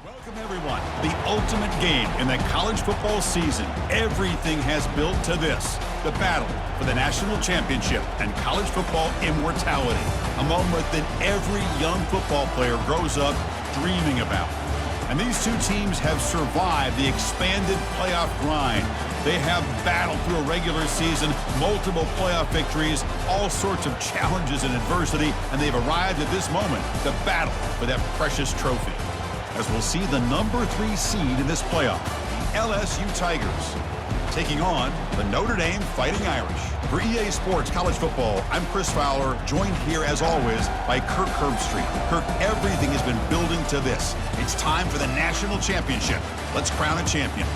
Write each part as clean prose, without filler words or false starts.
Welcome, everyone. The ultimate game in the college football season. Everything has built to this. The battle for the national championship and college football immortality. A moment that every young football player grows up dreaming about. And these two teams have survived the expanded playoff grind. They have battled through a regular season, multiple playoff victories, all sorts of challenges and adversity, and they've arrived at this moment, the battle for that precious trophy. As we'll see the number 3 seed in this playoff, the LSU Tigers, taking on the Notre Dame Fighting Irish. For EA Sports College Football, I'm Chris Fowler, joined here as always by Kirk Herbstreit. Kirk, everything has been building to this. It's time for the national championship. Let's crown a champion.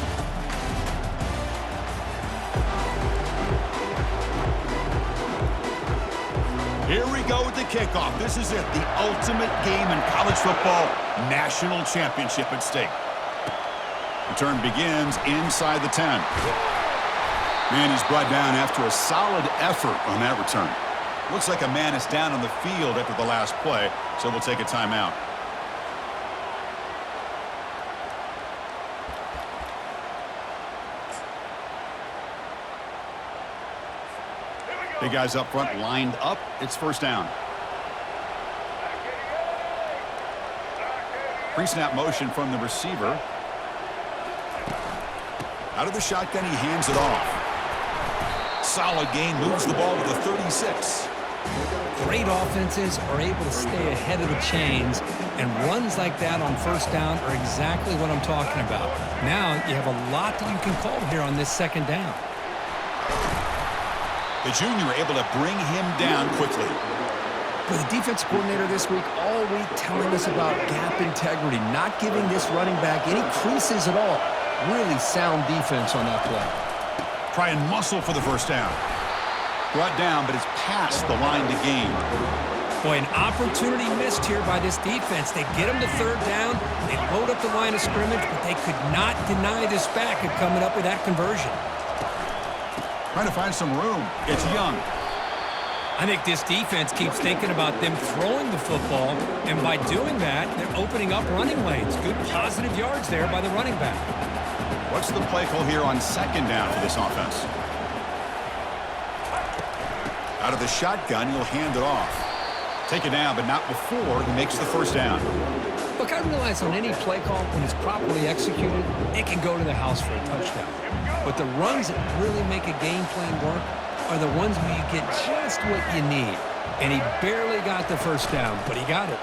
Here we go with the kickoff. This is it, the ultimate game in college football, national championship at stake. Return begins inside the 10. Man, he's brought down after a solid effort on that return. Looks like a man is down on the field after the last play, so we'll take a timeout. Big guys up front lined up. It's first down. Pre-snap motion from the receiver. Out of the shotgun, he hands it off. Solid gain, moves the ball to the 36. Great offenses are able to stay ahead of the chains, and runs like that on first down are exactly what I'm talking about. Now you have a lot that you can call here on this second down. The junior able to bring him down quickly. For the defensive coordinator this week, all week telling us about gap integrity, not giving this running back any creases at all. Really sound defense on that play. Try and muscle for the first down. Brought down, but it's past the line to gain. Boy, an opportunity missed here by this defense. They get him to third down. They load up the line of scrimmage, but they could not deny this back of coming up with that conversion. Trying to find some room. It's Young. I think this defense keeps thinking about them throwing the football, and by doing that, they're opening up running lanes. Good positive yards there by the running back. What's the play call here on second down for this offense? Out of the shotgun, he'll hand it off. Take it down, but not before he makes the first down. Look, I realize on any play call, when it's properly executed, it can go to the house for a touchdown. But the runs that really make a game plan work are the ones where you get just what you need. And he barely got the first down, but he got it.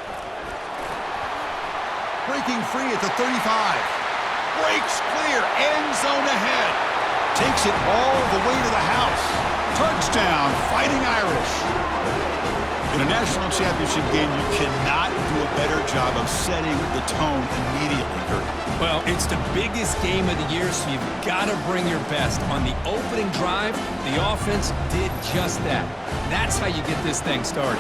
Breaking free at the 35. Breaks clear, end zone ahead. Takes it all the way to the house. Touchdown, Fighting Irish. In a national championship game, you cannot do a better job of setting the tone immediately, Kirk. Well, it's the biggest game of the year, so you've got to bring your best. On the opening drive, the offense did just that. That's how you get this thing started.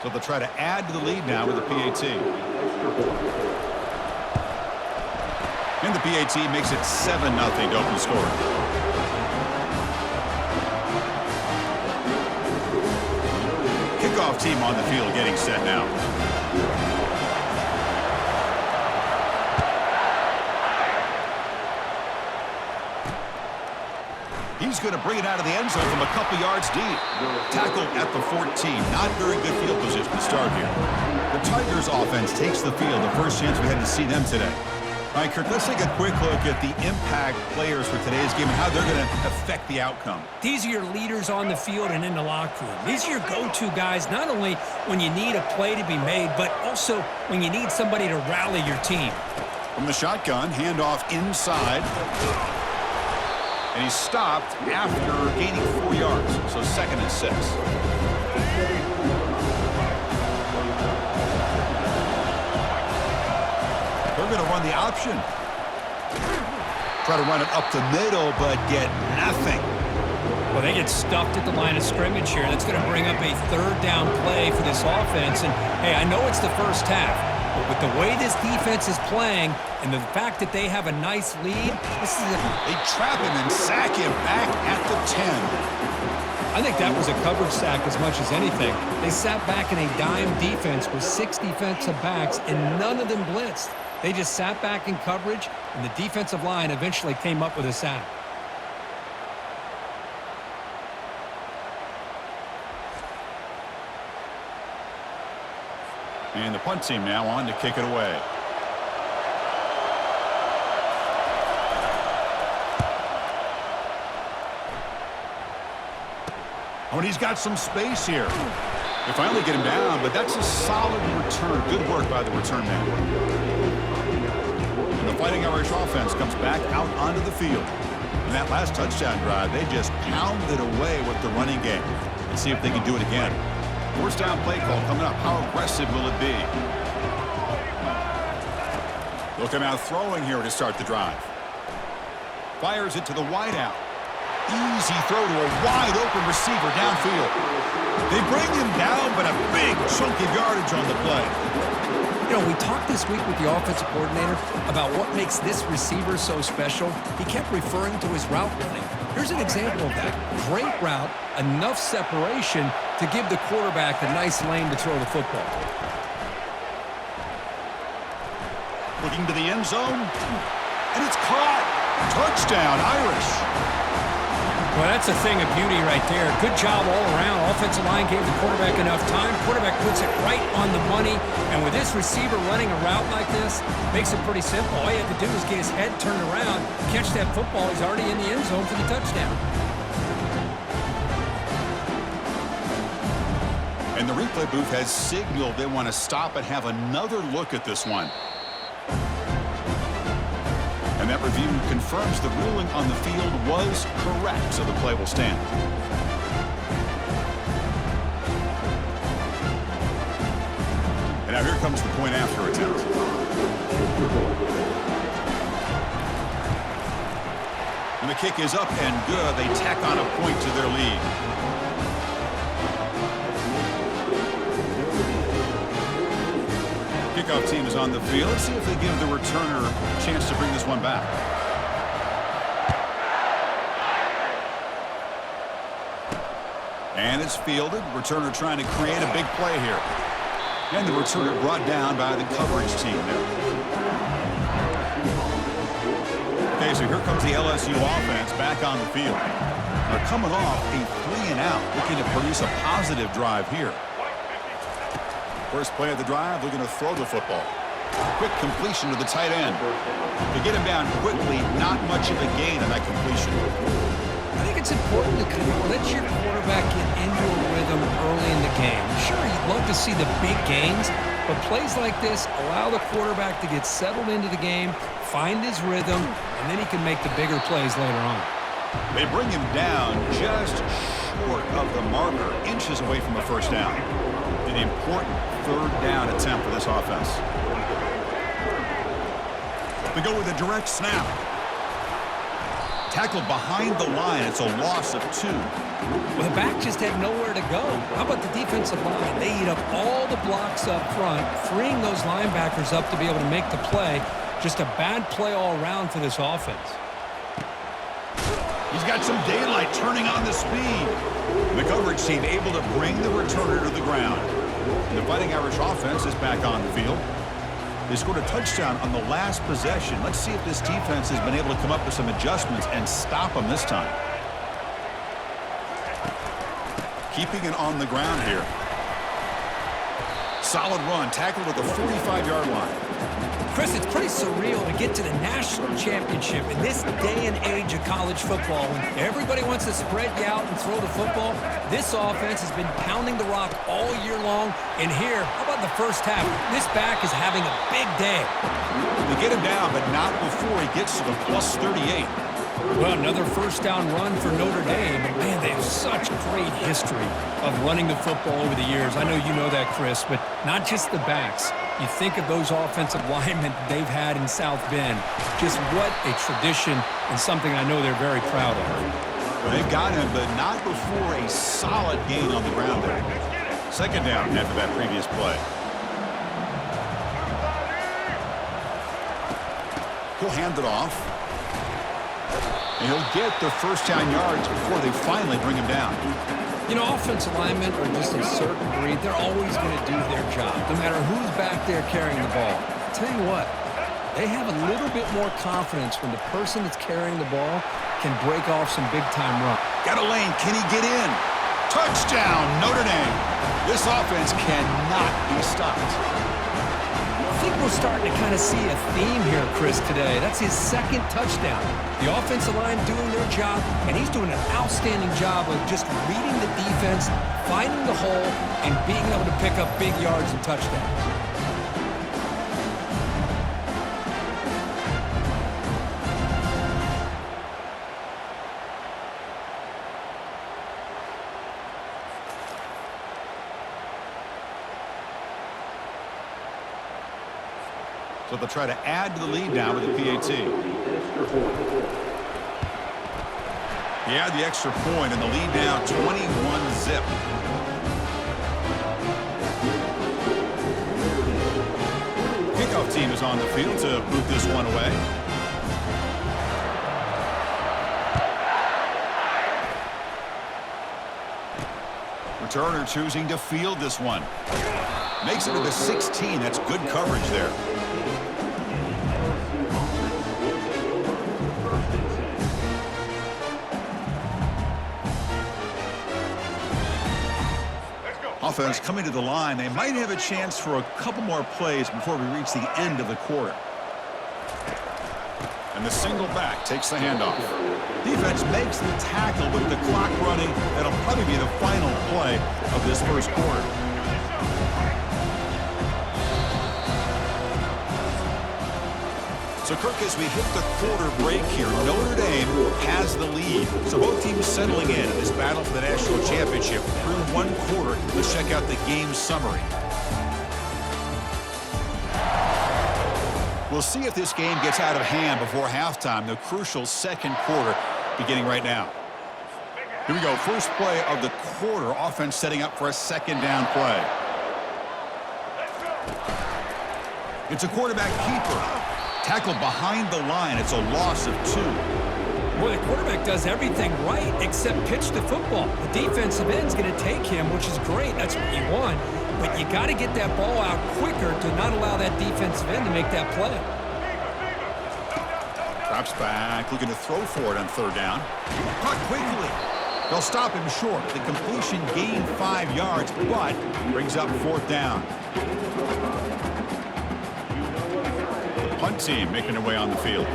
So they'll try to add to the lead now with the PAT. And the PAT makes it 7-0 to open score. Kickoff team on the field getting set now. He's going to bring it out of the end zone from a couple yards deep. Tackled at the 14. Not very good field position to start here. The Tigers offense takes the field. The first chance we had to see them today. All right, Kirk, let's take a quick look at the impact players for today's game and how they're going to affect the outcome. These are your leaders on the field and in the locker room. These are your go-to guys, not only when you need a play to be made, but also when you need somebody to rally your team. From the shotgun, handoff inside. And he's stopped after gaining 4 yards, so 2nd and 6. They're going to run the option. Try to run it up the middle, but get nothing. Well, they get stuffed at the line of scrimmage here. That's going to bring up a third down play for this offense. And, hey, I know it's the first half, But with the way this defense is playing and the fact that they have a nice lead, this is They trap him and sack him back at the 10. I think that was a coverage sack as much as anything. They sat back in a dime defense with 6 defensive backs, and none of them blitzed. They just sat back in coverage, and the defensive line eventually came up with a sack. And the punt team now on to kick it away. Oh, and he's got some space here. They finally get him down, but that's a solid return. Good work by the return man. And the Fighting Irish offense comes back out onto the field. In that last touchdown drive, they just pounded away with the running game. Let's see if they can do it again. First down play call coming up. How aggressive will it be? They'll come out throwing here to start the drive. Fires it to the wideout. Easy throw to a wide-open receiver downfield. They bring him down, but a big chunk of yardage on the play. You know, we talked this week with the offensive coordinator about what makes this receiver so special. He kept referring to his route running. Here's an example of that. Great route, enough separation to give the quarterback a nice lane to throw the football. Looking to the end zone, and it's caught. Touchdown, Irish. Well, that's a thing of beauty right there. Good job all around. Offensive line gave the quarterback enough time. Quarterback puts it right on the money. And with this receiver running a route like this, makes it pretty simple. All you have to do is get his head turned around, catch that football. He's already in the end zone for the touchdown. And the replay booth has signaled they want to stop and have another look at this one. And that review confirms the ruling on the field was correct, so the play will stand. And now here comes the point after attempt. And the kick is up and good. They tack on a point to their lead. Kickoff team is on the field. Let's see if they give the returner a chance to bring this one back. And it's fielded. Returner trying to create a big play here. And the returner brought down by the coverage team there. Okay, so here comes the LSU offense back on the field. They're coming off a 3-and-out, looking to produce a positive drive here. First play of the drive, they're going to throw the football. Quick completion to the tight end. To get him down quickly, not much of a gain on that completion. I think it's important to kind of let your quarterback get into a rhythm early in the game. Sure, you'd love to see the big gains, but plays like this allow the quarterback to get settled into the game, find his rhythm, and then he can make the bigger plays later on. They bring him down just short of the marker, inches away from a first down. An important third down attempt for this offense. They go with a direct snap. Tackled behind the line. It's a loss of 2. Well, the back just had nowhere to go. How about the defensive line? They eat up all the blocks up front, freeing those linebackers up to be able to make the play. Just a bad play all around for this offense. He's got some daylight turning on the speed. The coverage team able to bring the returner to the ground. The Fighting Irish offense is back on the field. They scored a touchdown on the last possession. Let's see if this defense has been able to come up with some adjustments and stop them this time. Keeping it on the ground here. Solid run, tackled at the 45-yard line. Chris, it's pretty surreal to get to the national championship in this day and age of college football. When everybody wants to spread you out and throw the football, this offense has been pounding the rock all year long. And here, how about the first half? This back is having a big day. They get him down, but not before he gets to the plus 38. Well, another first down run for Notre Dame. But man, they have such great history of running the football over the years. I know you know that, Chris, but not just the backs. You think of those offensive linemen they've had in South Bend. Just what a tradition and something I know they're very proud of. Well, they've got him, but not before a solid gain on the ground there. Second down after that previous play. He'll hand it off. And he'll get the first down yards before they finally bring him down. You know, offensive linemen are just a certain breed. They're always going to do their job, no matter who's back there carrying the ball. I'll tell you what, they have a little bit more confidence when the person that's carrying the ball can break off some big-time run. Got a lane. Can he get in? Touchdown, Notre Dame. This offense cannot be stopped. I think we're starting to kind of see a theme here, Chris, today. That's his second touchdown. The offensive line doing their job, and he's doing an outstanding job of just reading the defense, finding the hole, and being able to pick up big yards and touchdowns. So they'll try to add to the lead now with the PAT. He had the extra point, and the lead now 21-zip. Kickoff team is on the field to boot this one away. Returner choosing to field this one. Makes it to the 16. That's good coverage there. Offense coming to the line. They might have a chance for a couple more plays before we reach the end of the quarter. And the single back takes the handoff. Defense makes the tackle with the clock running. That'll probably be the final play of this first quarter. So, Kirk, as we hit the quarter break here, Notre Dame has the lead. So both teams settling in this battle for the national championship. Through one quarter, let's check out the game summary. We'll see if this game gets out of hand before halftime. The crucial second quarter beginning right now. Here we go. First play of the quarter. Offense setting up for a second down play. It's a quarterback keeper. Tackled behind the line. It's a loss of 2. Well, the quarterback does everything right except pitch the football. The defensive end's going to take him, which is great. That's what you want. But you got to get that ball out quicker to not allow that defensive end to make that play. Drops back, looking to throw for it on third down. Caught quickly. They'll stop him short. The completion gained 5 yards, but brings up fourth down. Punt team making their way on the field.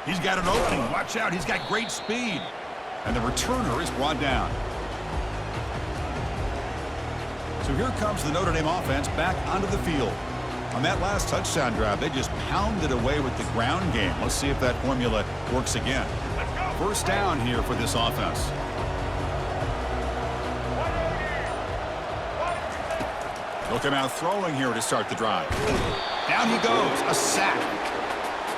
He's got an opening. Watch out. He's got great speed. And the returner is brought down. So here comes the Notre Dame offense back onto the field. On that last touchdown drive, they just pounded away with the ground game. Let's see if that formula works again. First down here for this offense. They'll come out throwing here to start the drive. Down he goes, a sack.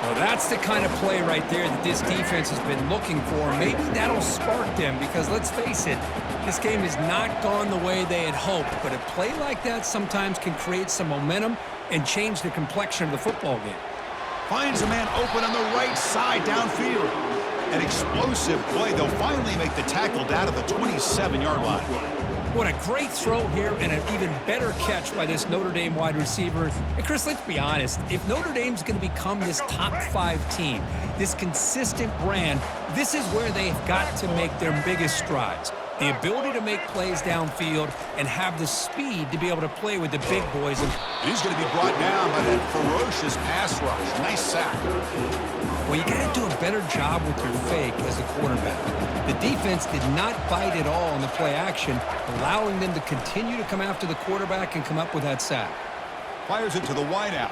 Well, that's the kind of play right there that this defense has been looking for. Maybe that'll spark them because, let's face it, this game has not gone the way they had hoped. But a play like that sometimes can create some momentum and change the complexion of the football game. Finds a man open on the right side downfield. An explosive play. They'll finally make the tackle down to the 27-yard line. What a great throw here and an even better catch by this Notre Dame wide receiver. And Chris, let's be honest. If Notre Dame's going to become this top 5 team, this consistent brand, this is where they've got to make their biggest strides. The ability to make plays downfield and have the speed to be able to play with the big boys. And he's going to be brought down by that ferocious pass rush. Nice sack. Well, you got to do a better job with your fake as a quarterback. The defense did not bite at all on the play action, allowing them to continue to come after the quarterback and come up with that sack. Fires it to the wideout.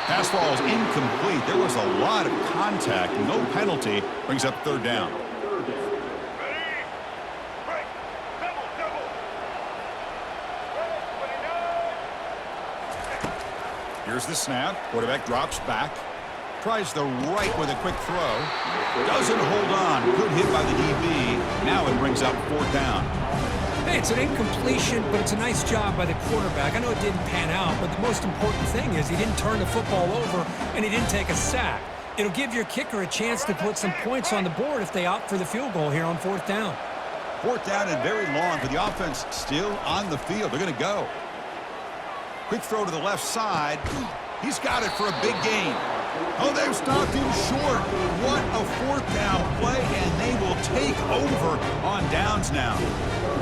Pass ball is incomplete. There was a lot of contact. No penalty. Brings up third down. Here's the snap. Quarterback drops back. Tries the right with a quick throw. Doesn't hold on. Good hit by the DB. Now it brings up 4th down. Hey, it's an incompletion, but it's a nice job by the quarterback. I know it didn't pan out, but the most important thing is he didn't turn the football over and he didn't take a sack. It'll give your kicker a chance to put some points on the board if they opt for the field goal here on 4th down. 4th down and very long, but the offense still on the field. They're going to go. Quick throw to the left side. He's got it for a big gain. Oh, they've stopped him short. What a 4th down play, and they will take over on downs now.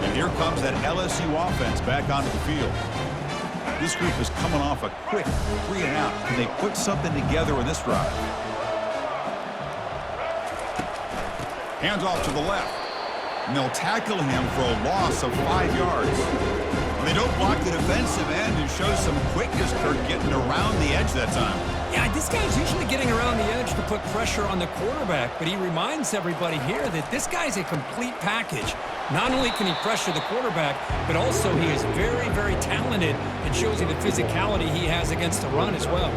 And here comes that LSU offense back onto the field. This group is coming off a quick 3-and-out. Can they put something together in this drive? Hands off to the left. And they'll tackle him for a loss of 5 yards. Well, they don't block the defensive end and show some quickness, Kirk, getting around the edge that time. Yeah, this guy's usually getting around the edge to put pressure on the quarterback, but he reminds everybody here that this guy's a complete package. Not only can he pressure the quarterback, but also he is very, very talented and shows you the physicality he has against the run as well.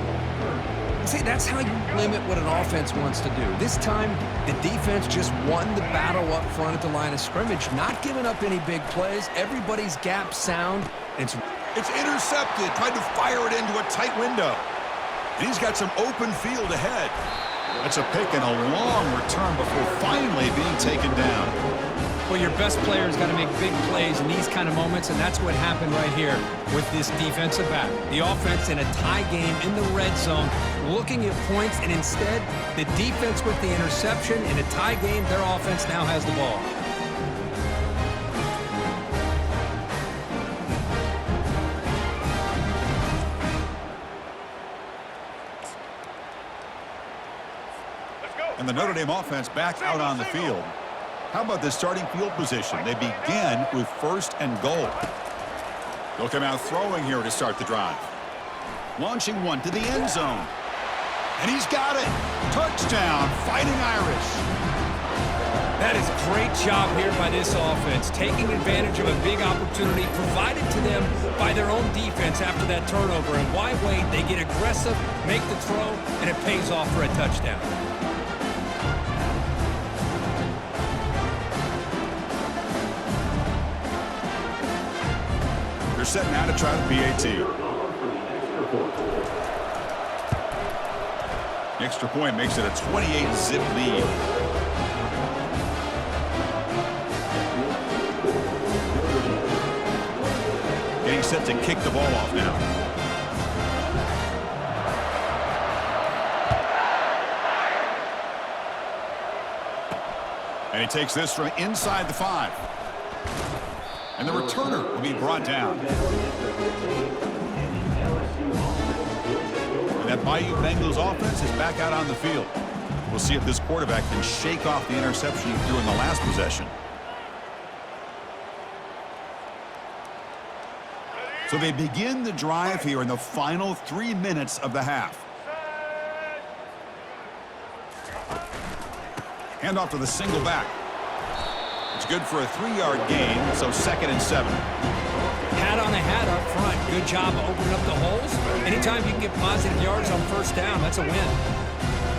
See, that's how you limit what an offense wants to do. This time, the defense just won the battle up front at the line of scrimmage, not giving up any big plays. Everybody's gap sound. It's intercepted. Tried to fire it into a tight window. And he's got some open field ahead. That's a pick and a long return before finally being taken down. Well, your best player's got to make big plays in these kind of moments, and that's what happened right here with this defensive back. The offense in a tie game in the red zone, looking at points, and instead, the defense with the interception. In a tie game, their offense now has the ball. And the Notre Dame offense back out on the field. How about the starting field position? They begin with 1st and goal. They'll come out throwing here to start the drive. Launching one to the end zone. And he's got it. Touchdown, Fighting Irish. That is a great job here by this offense, taking advantage of a big opportunity provided to them by their own defense after that turnover. And why wait? They get aggressive, make the throw, and it pays off for a touchdown. They're setting out to try the PAT. Extra point makes it a 28-zip lead. Getting set to kick the ball off now. And he takes this from inside the 5. And the returner will be brought down. And that Bayou Bengals offense is back out on the field. We'll see if this quarterback can shake off the interception he threw in the last possession. So they begin the drive here in the final 3 minutes of the half. Hand off to the single back. It's good for a 3-yard gain, so 2nd and 7. Hat on a hat up front. Good job of opening up the holes. Anytime you can get positive yards on 1st down, that's a win.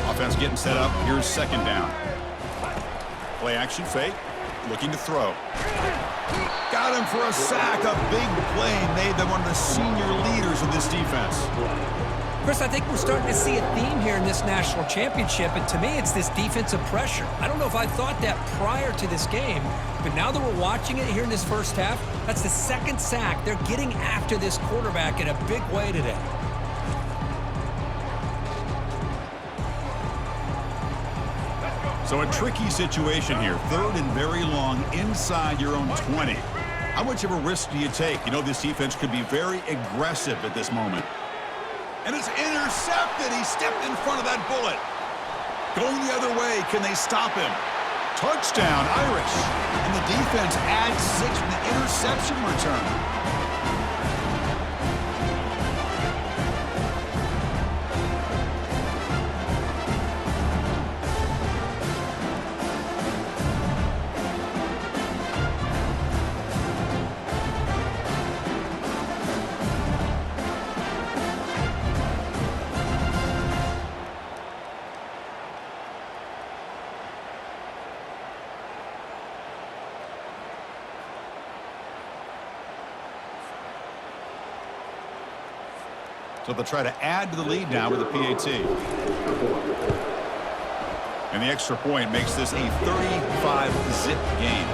Offense getting set up. Here's 2nd down. Play action fake. Looking to throw. Got him for a sack. A big play made them one of the senior leaders of this defense. Chris, I think we're starting to see a theme here in this national championship, and to me, it's this defensive pressure. I don't know if I thought that prior to this game, but now that we're watching it here in this first half, that's the 2nd sack. They're getting after this quarterback in a big way today. So a tricky situation here. 3rd and very long inside your own 20. How much of a risk do you take? You know this defense could be very aggressive at this moment. And it's intercepted. He stepped in front of that bullet. Going the other way. Can they stop him? Touchdown, Irish. And the defense adds 6 from the interception return. So they'll try to add to the lead now with a PAT. And the extra point makes this a 35-zip game.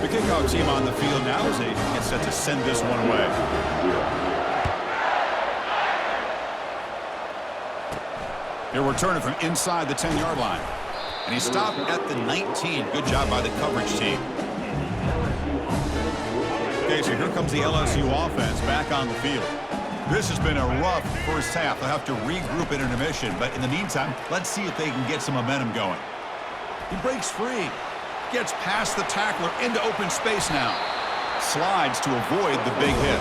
The kickoff team on the field now as they get set to send this one away. He'll return it from inside the 10-yard line. And he stopped at the 19. Good job by the coverage team. Okay, so here comes the LSU offense back on the field. This has been a rough first half. They'll have to regroup at intermission, but in the meantime, let's see if they can get some momentum going. He breaks free. Gets past the tackler into open space now. Slides to avoid the big hit.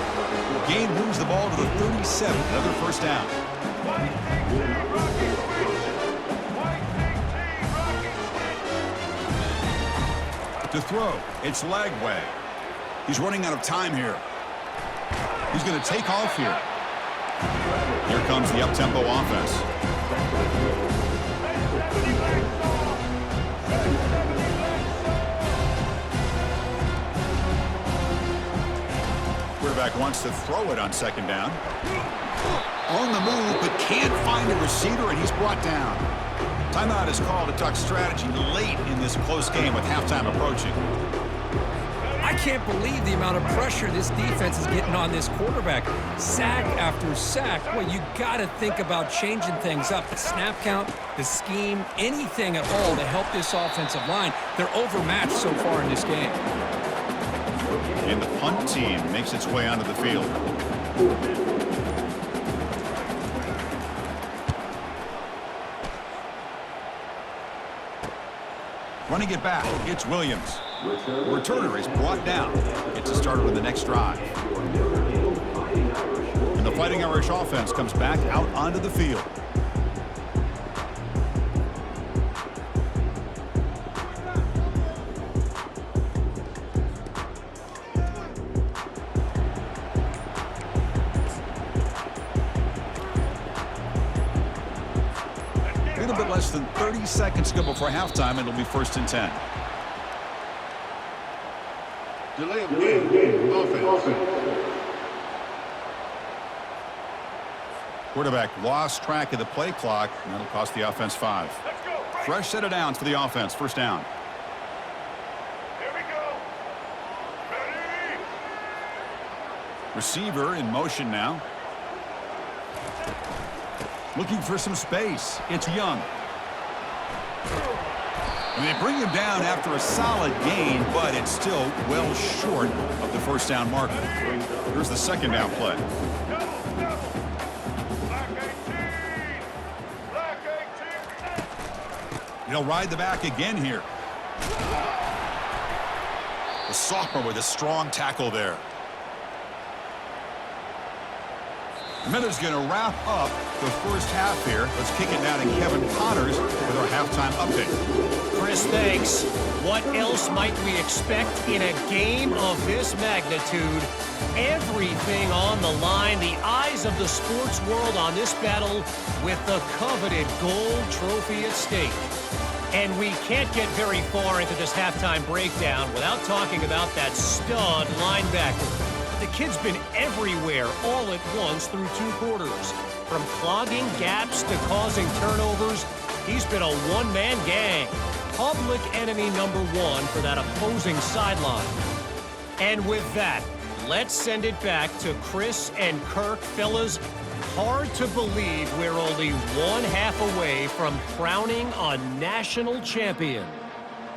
Gain moves the ball to the 37. Another first down. To throw, it's Lagway. He's running out of time here. He's going to take off here. Here comes the up-tempo offense. Quarterback wants to throw it on second down. On the move, but can't find a receiver, and he's brought down. Timeout is called to talk strategy late in this close game with halftime approaching. I can't believe the amount of pressure this defense is getting on this quarterback. Sack after sack. Well, you got to think about changing things up. The snap count, the scheme, anything at all to help this offensive line. They're overmatched so far in this game. And the punt team makes its way onto the field. Running it back, it's Williams. Returner is brought down. Gets a starter in the next drive. And the Fighting Irish offense comes back out onto the field. A little bit less than 30 seconds to go before halftime, and it'll be 1st and 10. Delay of game. Offense. Quarterback lost track of the play clock, and that'll cost the offense 5. Fresh set of downs for the offense. First down. Here we go. Ready. Receiver in motion now. Looking for some space. It's Young. And they bring him down after a solid gain, but it's still well short of the first down marker. Here's the second down play. He'll ride the back again here. The sophomore with a strong tackle there. Miller's going to wrap up the first half here. Let's kick it down to Kevin Connors with our halftime update. Chris, thanks. What else might we expect in a game of this magnitude? Everything on the line, the eyes of the sports world on this battle with the coveted gold trophy at stake. And we can't get very far into this halftime breakdown without talking about that stud linebacker. The kid's been everywhere all at once through 2 quarters. From clogging gaps to causing turnovers, he's been a one-man gang. Public enemy number 1 for that opposing sideline. And with that, let's send it back to Chris and Kirk. Fellas, hard to believe we're only 1/2 away from crowning a national champion.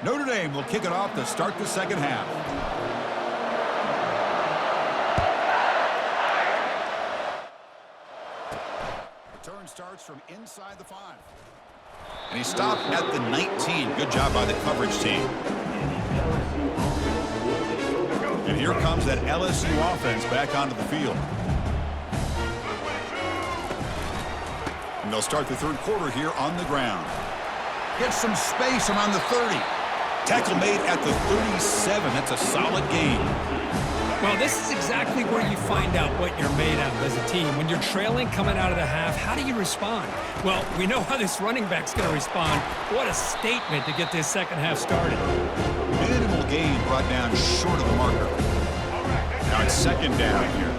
Notre Dame will kick it off to start the second half. Return starts from inside the 5. And he stopped at the 19. Good job by the coverage team. And here comes that LSU offense back onto the field. And they'll start the third quarter here on the ground. Gets some space around the 30. Tackle made at the 37. That's a solid gain. Well, this is exactly where you find out what you're made of as a team. When you're trailing coming out of the half, how do you respond? Well, we know how this running back's going to respond. What a statement to get this second half started. Minimal gain brought down short of the marker. Now it's second down here.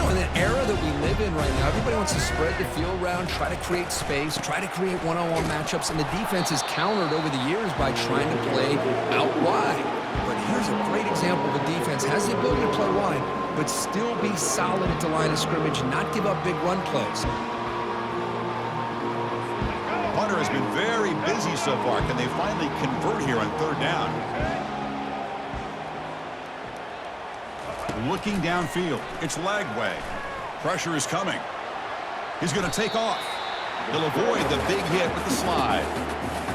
know, in the era that we live in right now, everybody wants to spread the field around, try to create space, try to create one-on-one matchups, and the defense is countered over the years by trying to play out wide. But here's a great example of a defense has the ability to play wide, but still be solid at the line of scrimmage, not give up big run plays. Punter has been very busy so far. Can they finally convert here on third down? Looking downfield. It's Lagway. Pressure is coming. He's going to take off. He'll avoid the big hit with the slide.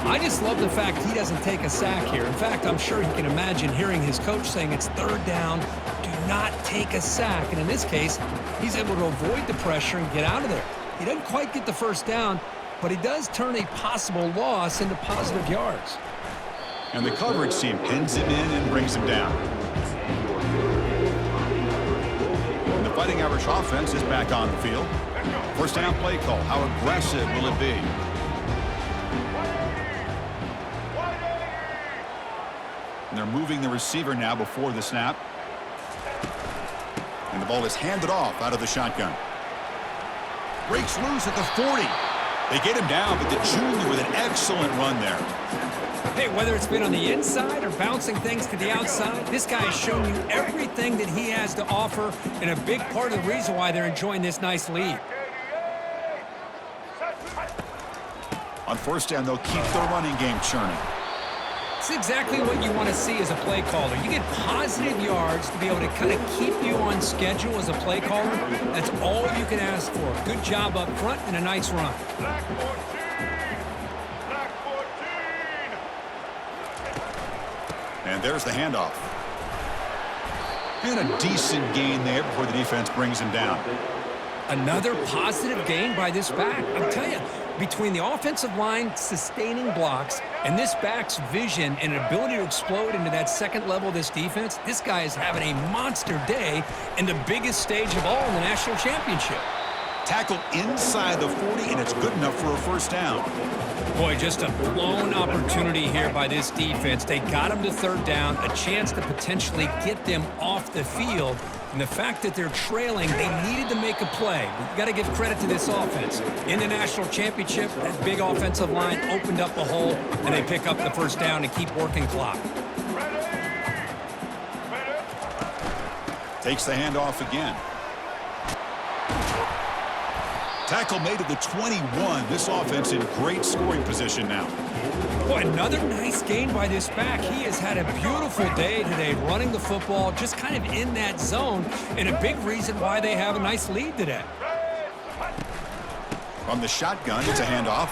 I just love the fact he doesn't take a sack here. In fact, I'm sure he can imagine hearing his coach saying it's third down, do not take a sack. And in this case, he's able to avoid the pressure and get out of there. He doesn't quite get the first down, but he does turn a possible loss into positive yards. And the coverage team pins him in and brings him down. And the Fighting Irish offense is back on the field. First down play call. How aggressive will it be? And they're moving the receiver now before the snap. And the ball is handed off out of the shotgun. Breaks loose at the 40. They get him down, but the junior with an excellent run there. Hey, whether it's been on the inside or bouncing things to the outside, this guy has shown you everything that he has to offer, and a big part of the reason why they're enjoying this nice lead. On first down, they'll keep their running game churning. It's exactly what you want to see as a play caller. You get positive yards to be able to kind of keep you on schedule as a play caller. That's all you can ask for. Good job up front and a nice run. Black 14. Black 14. And there's the handoff. And a decent gain there before the defense brings him down. Another positive gain by this back. I'll tell you, between the offensive line sustaining blocks and this back's vision and ability to explode into that second level of this defense, this guy is having a monster day in the biggest stage of all in the national championship. Tackled inside the 40, and it's good enough for a first down. Boy, just a blown opportunity here by this defense. They got him to third down, a chance to potentially get them off the field. And the fact that they're trailing, they needed to make a play. You've got to give credit to this offense. In the national championship, that big offensive line opened up a hole, and they pick up the first down and keep working clock. Takes the handoff again. Tackle made at the 21. This offense in great scoring position now. Boy, another nice gain by this back. He has had a beautiful day today running the football, just kind of in that zone, and a big reason why they have a nice lead today. From the shotgun, it's a handoff.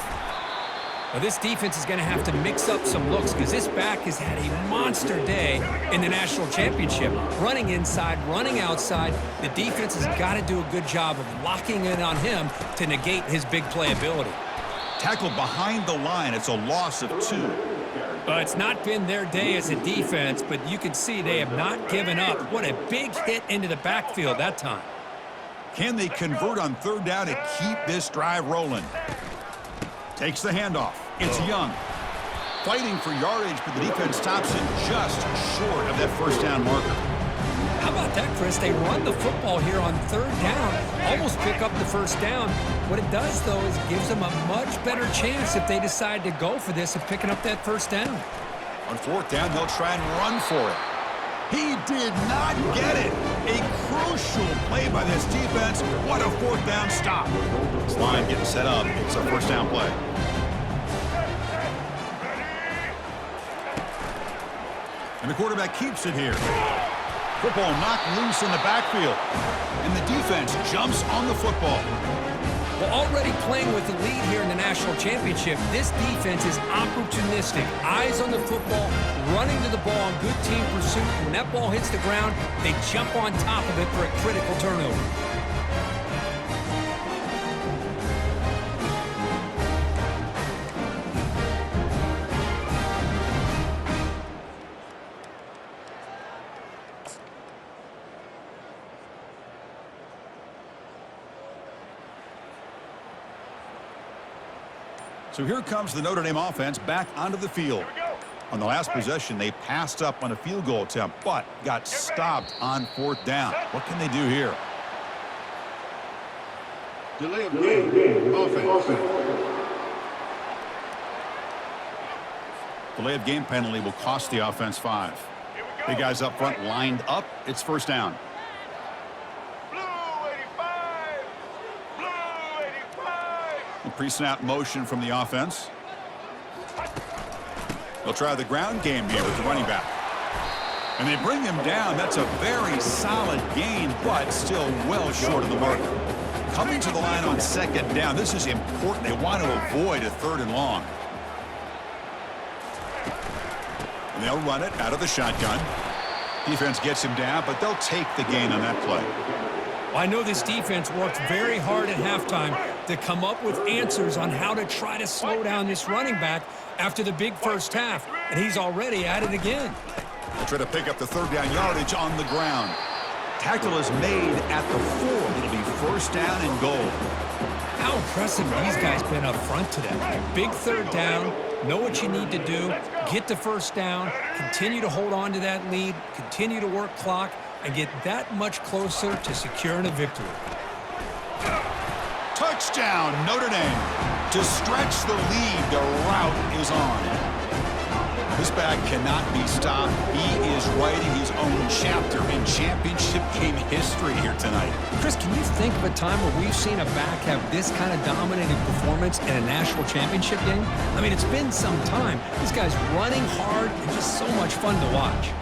Well, this defense is going to have to mix up some looks because this back has had a monster day in the national championship. Running inside, running outside. The defense has got to do a good job of locking in on him to negate his big playability. Tackled behind the line. It's a loss of 2. Well, it's not been their day as a defense, but you can see they have not given up. What a big hit into the backfield that time. Can they convert on third down to keep this drive rolling? Takes the handoff. It's Young. Fighting for yardage, but the defense stops him just short of that first down marker. How about that, Chris? They run the football here on third down, almost pick up the first down. What it does, though, is gives them a much better chance if they decide to go for this of picking up that first down. On fourth down, they'll try and run for it. He did not get it. A crucial play by this defense. What a fourth down stop. This line getting set up. It's a first down play. And the quarterback keeps it here. Football knocked loose in the backfield. And the defense jumps on the football. Well, already playing with the lead here in the national championship, this defense is opportunistic. Eyes on the football, running to the ball in good team pursuit. When that ball hits the ground, they jump on top of it for a critical turnover. So here comes the Notre Dame offense back onto the field. On the last possession, they passed up on a field goal attempt, but got stopped on fourth down. What can they do here? Delay of game. Offense. Delay of game penalty will cost the offense 5. The guys up front lined up. It's first down. Blue 85. Blue 85. A pre-snap motion from the offense. They'll try the ground game here with the running back. And they bring him down. That's a very solid gain, but still well short of the mark. Coming to the line on second down. This is important. They want to avoid a 3rd and long. And they'll run it out of the shotgun. Defense gets him down, but they'll take the gain on that play. I know this defense worked very hard at halftime to come up with answers on how to try to slow down this running back after the big first half, and he's already at it again. They'll try to pick up the 3rd down yardage on the ground. Tackle is made at the 4. It'll be first down and goal. How impressive these guys been up front today. Big 3rd down, know what you need to do, get the first down, continue to hold on to that lead, continue to work clock, and get that much closer to securing a victory. Touchdown, Notre Dame. To stretch the lead, the route is on. This back cannot be stopped. He is writing his own chapter in championship game history here tonight. Chris, can you think of a time where we've seen a back have this kind of dominating performance in a national championship game? I mean, it's been some time. This guy's running hard and just so much fun to watch.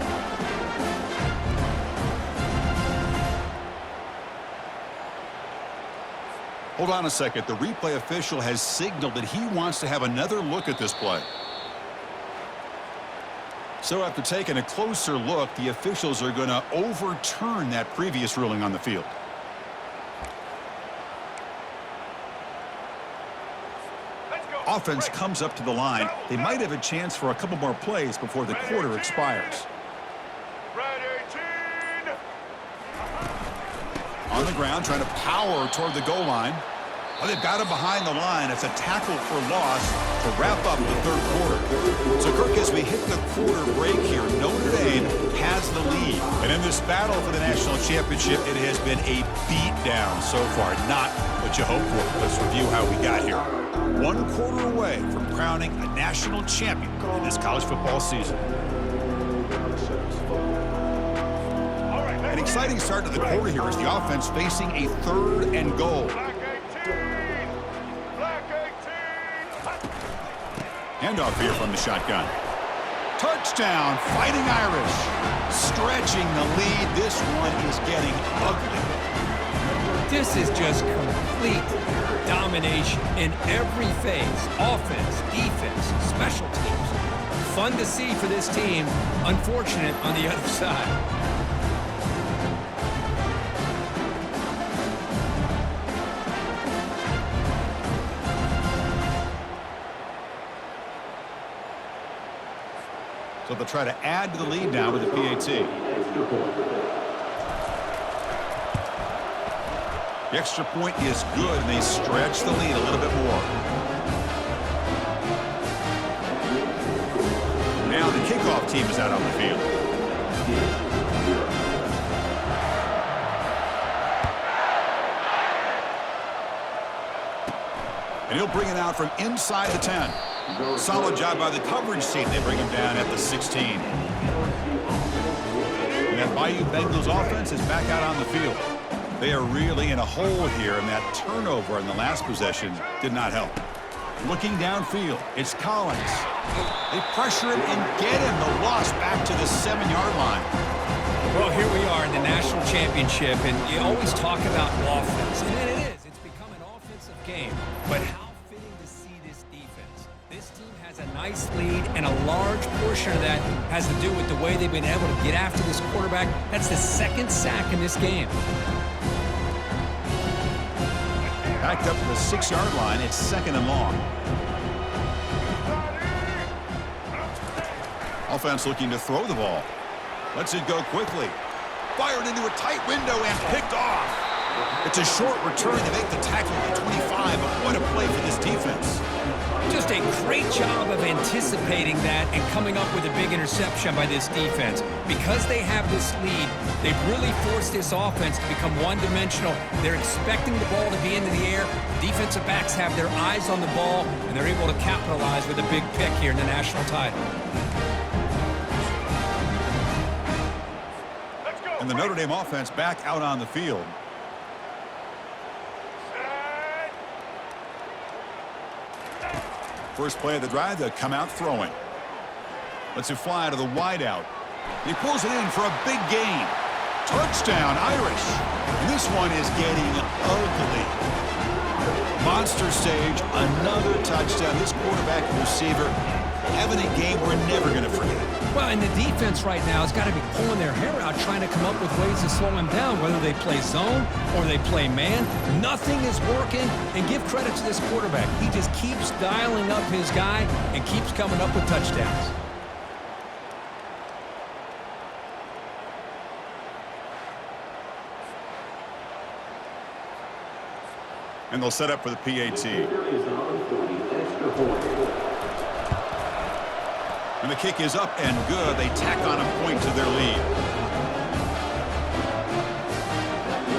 Hold on a second. The replay official has signaled that he wants to have another look at this play. So after taking a closer look, the officials are going to overturn that previous ruling on the field. Offense comes up to the line. They might have a chance for a couple more plays before the quarter expires. On the ground, trying to power toward the goal line. Oh, they've got him behind the line. It's a tackle for loss to wrap up the 3rd quarter. So, Kirk, as we hit the quarter break here, Notre Dame has the lead. And in this battle for the national championship, it has been a beatdown so far. Not what you hoped for. Let's review how we got here. 1 quarter away from crowning a national champion in this college football season. An exciting start to the quarter here as the offense facing a 3rd and goal. Handoff here from the shotgun. Touchdown, Fighting Irish. Stretching the lead. This one is getting ugly. This is just complete domination in every phase. Offense, defense, special teams. Fun to see for this team. Unfortunate on the other side. So they'll try to add to the lead now with the PAT. The extra point is good, and they stretch the lead a little bit more. Now the kickoff team is out on the field. And he'll bring it out from inside the 10. Solid job by the coverage team. They bring him down at the 16. And that Bayou Bengals offense is back out on the field. They are really in a hole here, and that turnover in the last possession did not help. Looking downfield, it's Collins. They pressure him and get him. The loss back to the 7-yard line. Well, here we are in the national championship, and you always talk about offense. And it is. It's become an offensive game. But how fitting to see this defense. This team has a nice lead, and a large portion of that has to do with the way they've been able to get after this quarterback. That's the 2nd sack in this game. Backed up to the 6-yard line. It's 2nd and long. Offense looking to throw the ball. Lets it go quickly. Fired into a tight window and picked off. It's a short return to make the tackle at the 25, but what a play for this defense. Just a great job of anticipating that and coming up with a big interception by this defense. Because they have this lead, they've really forced this offense to become one-dimensional. They're expecting the ball to be into the air. The defensive backs have their eyes on the ball, and they're able to capitalize with a big pick here in the national title. And the Notre Dame offense back out on the field. First play of the drive, they'll come out throwing. Lets it fly to the wideout. He pulls it in for a big gain. Touchdown, Irish. And this one is getting ugly. Monster stage, another touchdown. This quarterback and receiver having a game we're never going to forget. Well, and the defense right now has got to be pulling their hair out, trying to come up with ways to slow him down, whether they play zone or they play man. Nothing is working, and give credit to this quarterback. He just keeps dialing up his guy and keeps coming up with touchdowns. And they'll set up for the PAT. And the kick is up and good. They tack on a point to their lead.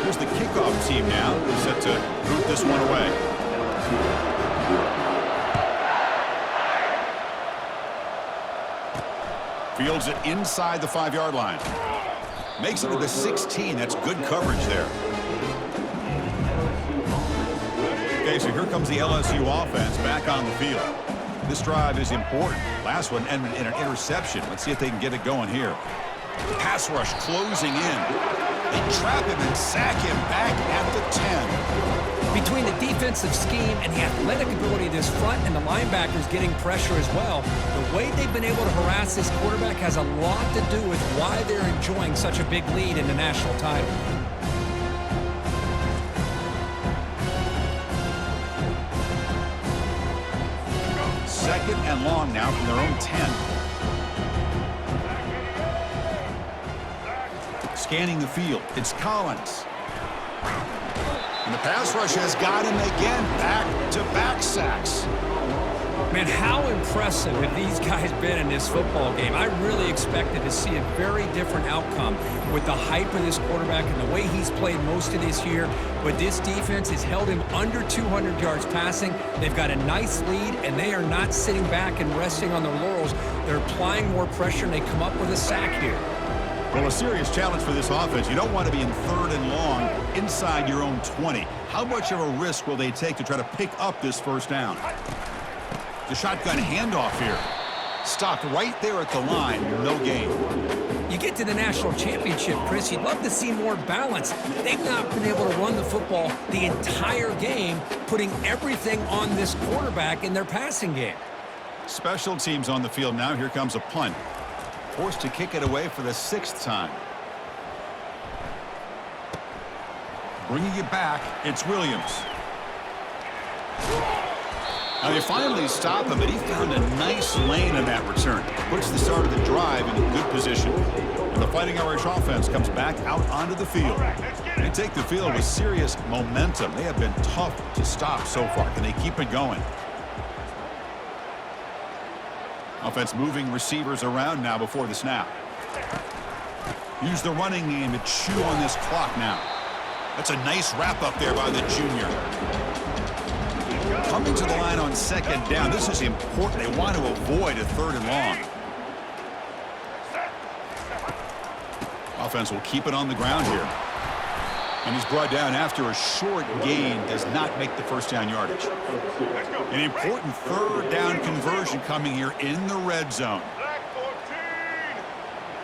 Here's the kickoff team now, set to root this one away. Fields it inside the 5-yard line. Makes it to the 16. That's good coverage there. Okay, so here comes the LSU offense back on the field. This drive is important. Last one ended in an interception. Let's see if they can get it going here. Pass rush closing in. They trap him and sack him back at the 10. Between the defensive scheme and the athletic ability of this front and the linebackers getting pressure as well, the way they've been able to harass this quarterback has a lot to do with why they're enjoying such a big lead in the national title. Second and long now from their own 10. Scanning the field, it's Collins. And the pass rush has got him again. Back-to-back sacks. Man, how impressive have these guys been in this football game? I really expected to see a very different outcome with the hype of this quarterback and the way he's played most of this year. But this defense has held him under 200 yards passing. They've got a nice lead, and they are not sitting back and resting on their laurels. They're applying more pressure, and they come up with a sack here. Well, a serious challenge for this offense. You don't want to be in 3rd and long inside your own 20. How much of a risk will they take to try to pick up this first down? The shotgun handoff here. Stopped right there at the line. No gain. You get to the national championship, Chris, you'd love to see more balance. They've not been able to run the football the entire game, putting everything on this quarterback in their passing game. Special teams on the field now. Here comes a punt. Forced to kick it away for the 6th time. Bringing it back, it's Williams. Now they finally stop him, but he found a nice lane in that return. Puts the start of the drive in a good position. And the Fighting Irish offense comes back out onto the field. They take the field with serious momentum. They have been tough to stop so far. Can they keep it going? Offense moving receivers around now before the snap. Use the running game to chew on this clock now. That's a nice wrap up there by the junior. Coming to the line on 2nd down. This is important. They want to avoid a 3rd and long. Offense will keep it on the ground here. And he's brought down after a short gain. Does not make the first down yardage. An important 3rd down conversion coming here in the red zone. Black 14.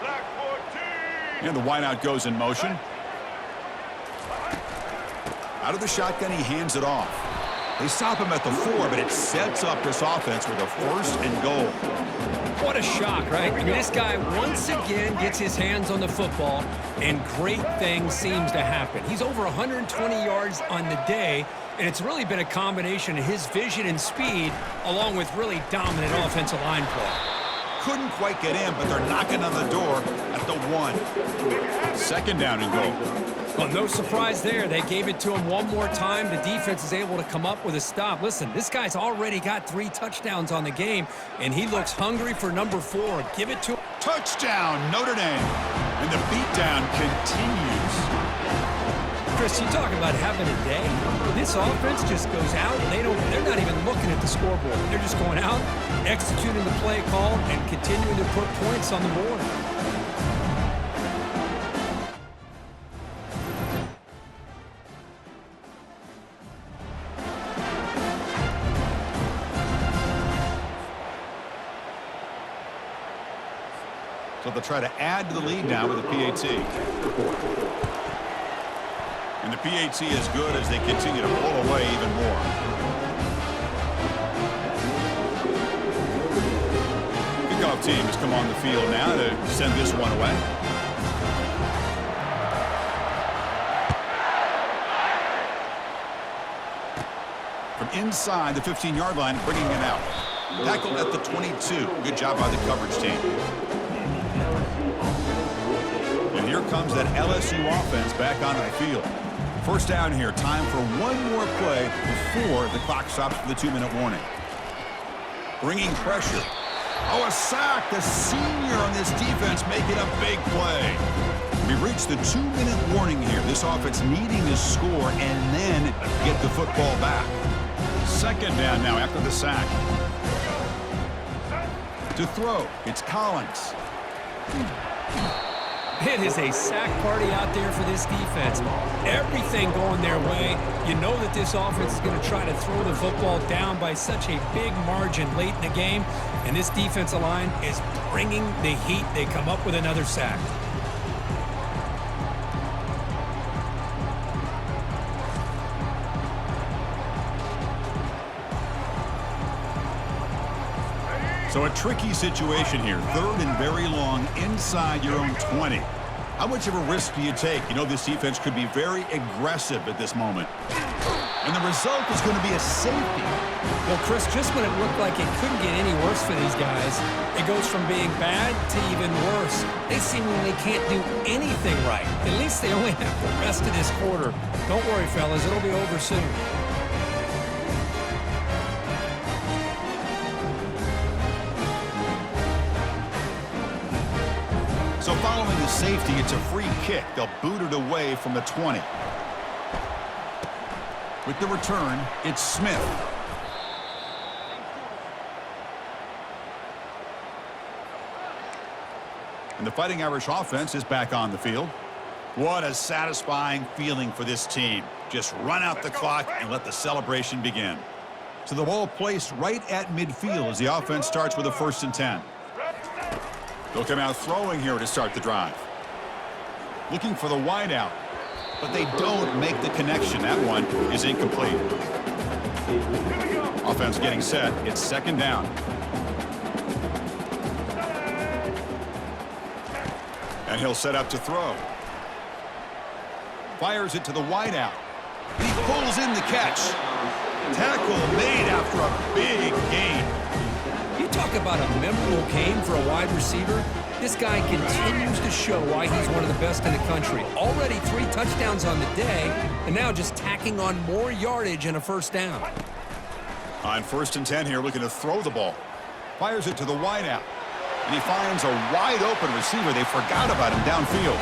Black 14. And the wideout goes in motion. Out of the shotgun, he hands it off. They stop him at the 4, but it sets up this offense with a 1st and goal. What a shock, right? I mean, this guy once again gets his hands on the football, and great things seems to happen. He's over 120 yards on the day, and it's really been a combination of his vision and speed, along with really dominant offensive line play. Couldn't quite get in, but they're knocking on the door at the 1. 2nd down and goal. Well, no surprise there. They gave it to him one more time. The defense is able to come up with a stop. Listen, this guy's already got 3 touchdowns on the game, and he looks hungry for number 4. Give it to him. Touchdown, Notre Dame. And the beatdown continues. Chris, you talk about having a day. This offense just goes out, and they're not even looking at the scoreboard. They're just going out, executing the play call, and continuing to put points on the board. So they'll try to add to the lead now with a PAT. And the PAT is good as they continue to pull away even more. Kickoff team has come on the field now to send this one away. From inside the 15-yard line, bringing it out. Tackled at the 22. Good job by the coverage team. And here comes that LSU offense back onto the field. First down here. Time for one more play before the clock stops for the 2-minute warning. Bringing pressure. Oh, a sack. The senior on this defense making a big play. We reached the 2-minute warning here. This offense needing to score and then get the football back. Second down now after the sack. To throw, it's Collins. It is a sack party out there for this defense. Everything going their way. You know that this offense is going to try to throw the football down by such a big margin late in the game. And this defensive line is bringing the heat. They come up with another sack. So a tricky situation here. 3rd and very long inside your own 20. How much of a risk do you take? You know this defense could be very aggressive at this moment. And the result is going to be a safety. Well, Chris, just when it looked like it couldn't get any worse for these guys, it goes from being bad to even worse. They seemingly can't do anything right. At least they only have the rest of this quarter. Don't worry, fellas. It'll be over soon. So following the safety, it's a free kick. They'll boot it away from the 20. With the return, it's Smith. And the Fighting Irish offense is back on the field. What a satisfying feeling for this team. Just run out the clock and let the celebration begin. So the ball placed right at midfield as the offense starts with a 1st and 10. They'll come out throwing here to start the drive. Looking for the wideout, but they don't make the connection. That one is incomplete. Offense getting set. It's 2nd down. And he'll set up to throw. Fires it to the wideout. He pulls in the catch. Tackle made after a big gain. You talk about a memorable game for a wide receiver. This guy continues to show why he's one of the best in the country. Already 3 touchdowns on the day, and now just tacking on more yardage and a 1st down. On 1st and 10 here, looking to throw the ball. Fires it to the wideout. And he finds a wide-open receiver. They forgot about him downfield.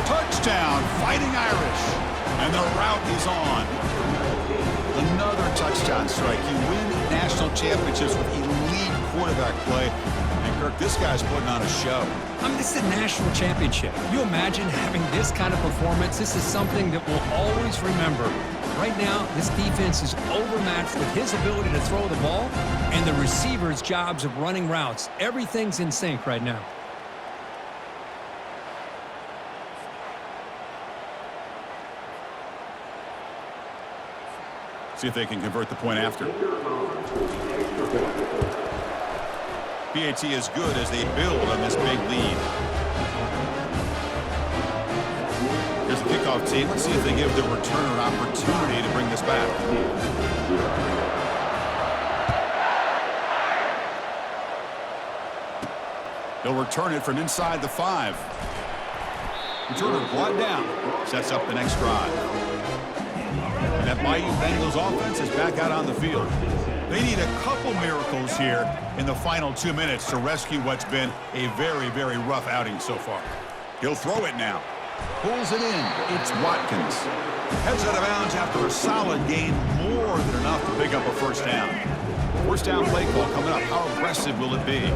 Touchdown, Fighting Irish. And the route is on. Another touchdown strike. You win national championships with elite quarterback play. And, Kirk, this guy's putting on a show. I mean, this is a national championship. You imagine having this kind of performance? This is something that we'll always remember. Right now, this defense is overmatched with his ability to throw the ball and the receivers' jobs of running routes. Everything's in sync right now. See if they can convert the point after. PAT is good as they build on this big lead. Here's the kickoff team. Let's see if they give the returner an opportunity to bring this back. They'll return it from inside the 5. Returner brought down. Sets up the next drive. And that Bayou Bengals offense is back out on the field. They need a couple miracles here in the final 2 minutes to rescue what's been a very, very rough outing so far. He'll throw it now. Pulls it in. It's Watkins. Heads out of bounds after a solid gain, more than enough to pick up a first down. First down play call coming up. How aggressive will it be?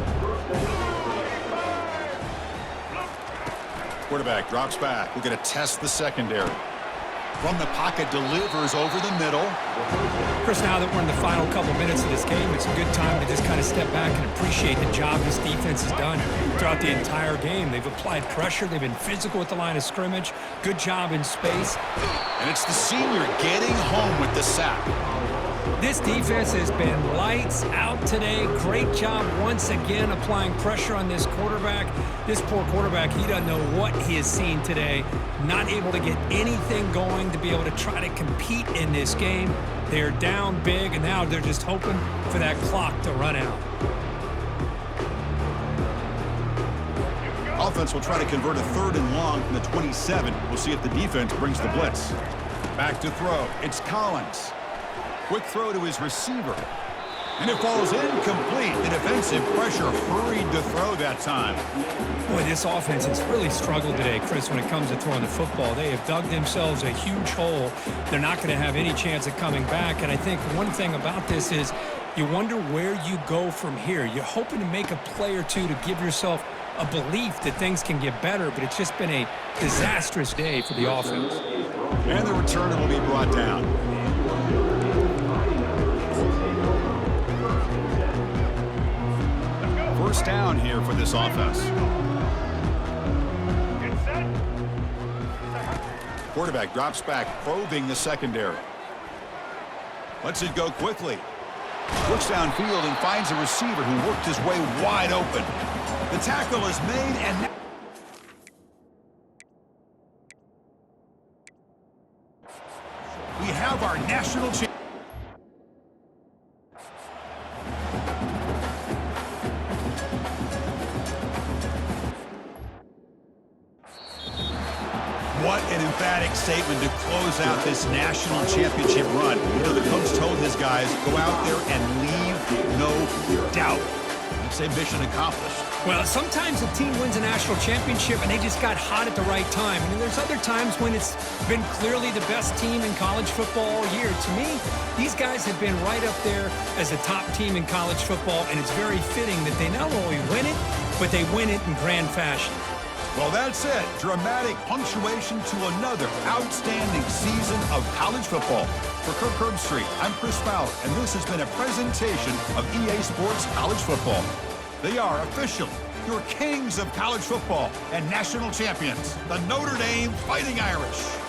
Quarterback drops back. We're going to test the secondary. From the pocket, delivers over the middle. Chris, now that we're in the final couple minutes of this game, it's a good time to just kind of step back and appreciate the job this defense has done throughout the entire game. They've applied pressure. They've been physical at the line of scrimmage. Good job in space. And it's the senior getting home with the sack. This defense has been lights out today. Great job once again applying pressure on this quarterback. This poor quarterback, he doesn't know what he has seen today. Not able to get anything going to be able to try to compete in this game. They're down big, and now they're just hoping for that clock to run out. Offense will try to convert a 3rd and long from the 27. We'll see if the defense brings the blitz. Back to throw. It's Collins. Quick throw to his receiver. And it falls incomplete. The defensive pressure hurried to throw that time. Boy, this offense has really struggled today, Chris, when it comes to throwing the football. They have dug themselves a huge hole. They're not going to have any chance of coming back. And I think one thing about this is you wonder where you go from here. You're hoping to make a play or two to give yourself a belief that things can get better, but it's just been a disastrous day for the offense. And the returner will be brought down. First down here for this offense. Quarterback drops back, probing the secondary. Lets it go quickly. Looks downfield and finds a receiver who worked his way wide open. The tackle is made, and we have our national champion. What an emphatic statement to close out this national championship run. You know, the coach told his guys, go out there and leave no doubt. I'd say mission accomplished. Well, sometimes a team wins a national championship and they just got hot at the right time. And there's other times when it's been clearly the best team in college football all year. To me, these guys have been right up there as the top team in college football, and it's very fitting that they not only win it, but they win it in grand fashion. Well, that's it. Dramatic punctuation to another outstanding season of college football. For Kirk Herbstreit, I'm Chris Fowler, and this has been a presentation of EA Sports College Football. They are officially your kings of college football and national champions, the Notre Dame Fighting Irish.